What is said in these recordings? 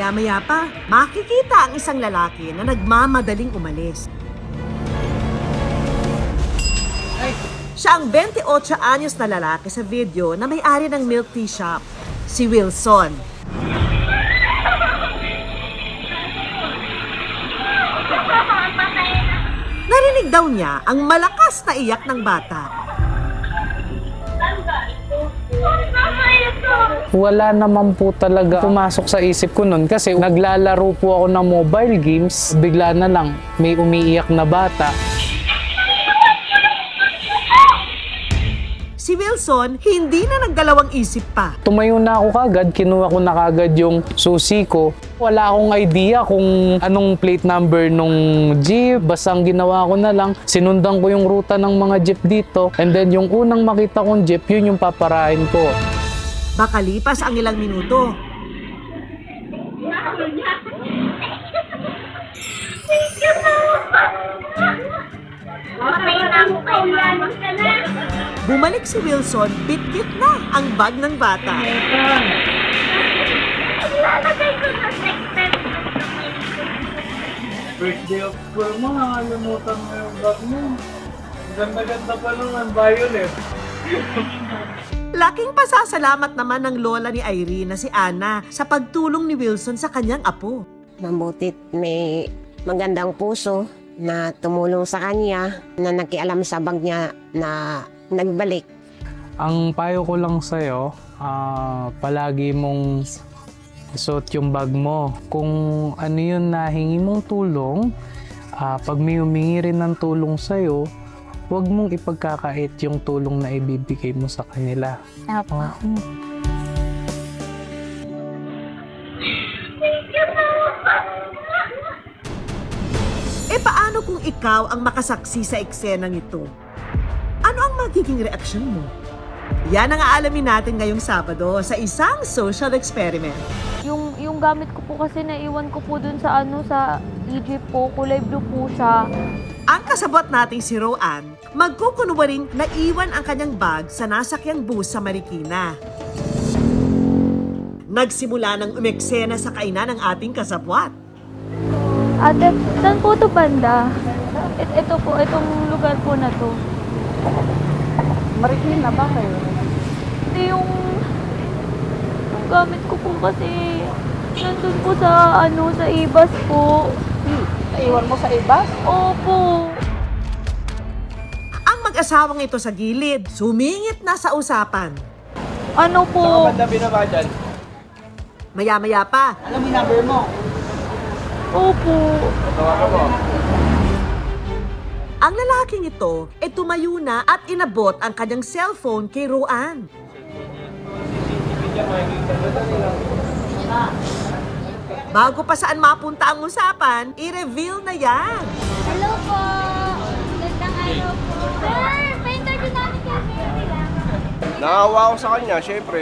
Maya-maya pa, makikita ang isang lalaki na nagmamadaling umalis. Siya ang 28 anyos na lalaki sa video na may-ari ng milk tea shop, si Wilson. Narinig daw niya ang malakas na iyak ng bata. Wala naman po talaga pumasok sa isip ko nun kasi naglalaro po ako ng mobile games. Bigla na lang may umiiyak na bata. Si Wilson, hindi na nagdalawang isip pa. Tumayo na ako kagad, kinuha ko na kagad yung susi ko. Wala akong idea kung anong plate number nung jeep. Basta ang ginawa ko na lang, sinundan ko yung ruta ng mga jeep dito. And then yung unang makita kong jeep, yun yung paparahin ko. Makalipas ang ilang minuto, bumalik si Wilson, bit-bit na ang bag ng bata. Birthday of school mo, nakalimutan mo yung bag mo. Ganda-ganda pa naman, violet. Laking pasasalamat naman ng lola ni Irene na si Ana sa pagtulong ni Wilson sa kanyang apo. Mabutit may magandang puso na tumulong sa kanya, na nakialam sa bag niya na nagbalik. Ang payo ko lang sa'yo, palagi mong isuot yung bag mo. Kung ano yun na hingi mong tulong, pag may humingi rin ng tulong sa'yo, huwag mong ipagkakait yung tulong na ibibigay mo sa kanila. Opo. Paano kung ikaw ang makasaksi sa eksenang ito? Ano ang magiging reaksyon mo? Yan ang aalamin natin ngayong Sabado sa isang social experiment. Yung gamit ko po kasi naiwan ko po dun sa sa Egypt po, kulay blue po siya. Ang kasabot nating si Roanne, magkukunwaring naiwan ang kanyang bag sa nasakyang bus sa Marikina. Nagsimula ng umeksena sa kainan ng ating kasabwat. Ate, saan po ito banda? Ito po, itong lugar po na to. Marikina ba kayo? Hindi yung gamit ko po kasi nandun po sa sa Ibas po. Naiwan mo sa ibas? Opo. Ang mag-asawang ito sa gilid, sumingit na sa usapan. Ano po? Saan ka banda binaba dyan? Maya-maya pa, Alam mo yung number mo? Opo. Tawagan mo. ang lalaking ito tumayo na at inabot ang kanyang cellphone kay Roanne. Bago pa saan mapunta ang usapan, i-reveal na yan. Hello po! Gandang araw po. Sir, pa-interview natin kayo sila. Naawa ko sa kanya, syempre,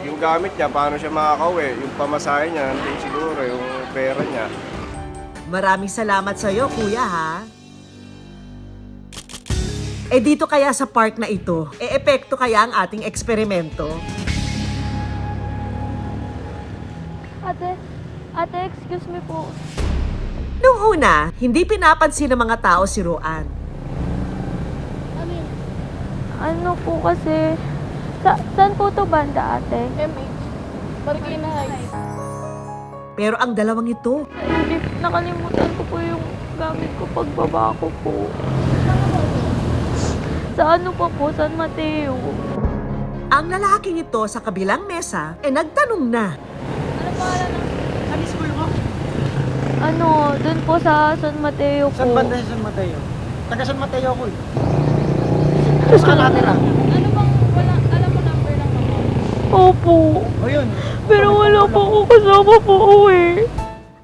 yung gamit niya, paano siya makakauwi, yung pamasahe niya, nandun siguro, yung pera niya. Maraming salamat sa iyo, kuya, ha? Dito kaya sa park na ito, epekto kaya ang ating eksperimento? Ate, excuse me po. Nung una, hindi pinapansin ng mga tao si Roanne. Ano po kasi, saan po ito banda, ate? MH. Marikina Heights. Pero ang dalawang ito, Ay, nakalimutan ko po yung gamit ko pagbaba ko po. Sa ano pa po? San Mateo. ang lalaking ito sa kabilang mesa, nagtanong na. Ano pangalan ng school mo? Dun po sa San Mateo po. Saan banda sa San Mateo? Taga San Mateo ako eh. Saan natira? Ano bang, alam mo number ng mga? Opo. O yun. Pero wala po ako kasama po eh.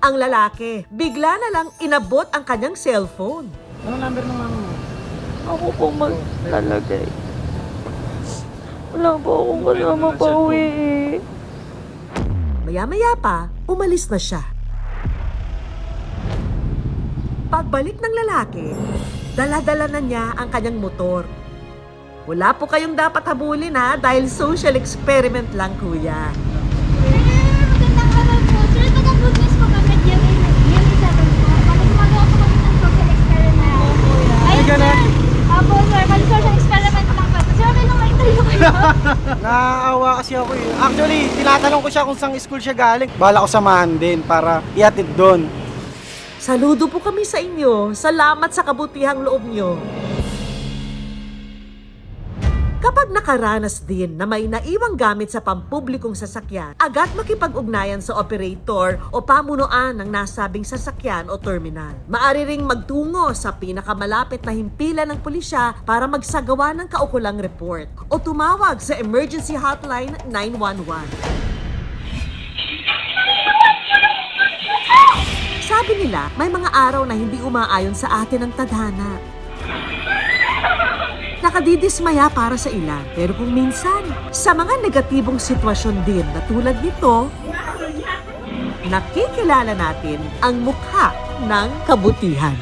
Ang lalaki, bigla na lang inabot ang kanyang cellphone. Anong number ng mama mo? Ako po maglalagay. Wala po akong kasama pa uwi eh. Maya-maya pa, umalis na siya. Pagbalik ng lalaki, dala-dala na niya ang kanyang motor. Wala po kayong dapat habulin ha, dahil social experiment lang, kuya. Magandang araw po. Sir, taga-Bugis Naaawa kasi ako eh. Actually, tinatanong ko siya kung saan school siya galing. Bala ko samahan din para iatid doon. Saludo po kami sa inyo. Salamat sa kabutihang loob nyo. Kapag nakaranas din na may naiwang gamit sa pampublikong sasakyan, agad makipag-ugnayan sa operator o pamunuan ng nasabing sasakyan o terminal. Maaari ring magtungo sa pinakamalapit na himpilan ng pulisya para magsagawa ng kaukulang report o tumawag sa emergency hotline 911. Sabi nila, may mga araw na hindi umaayon sa atin ang tadhana. Nakadidismaya para sa ilan, pero kung minsan, sa mga negatibong sitwasyon din na tulad nito, nakikilala natin ang mukha ng kabutihan.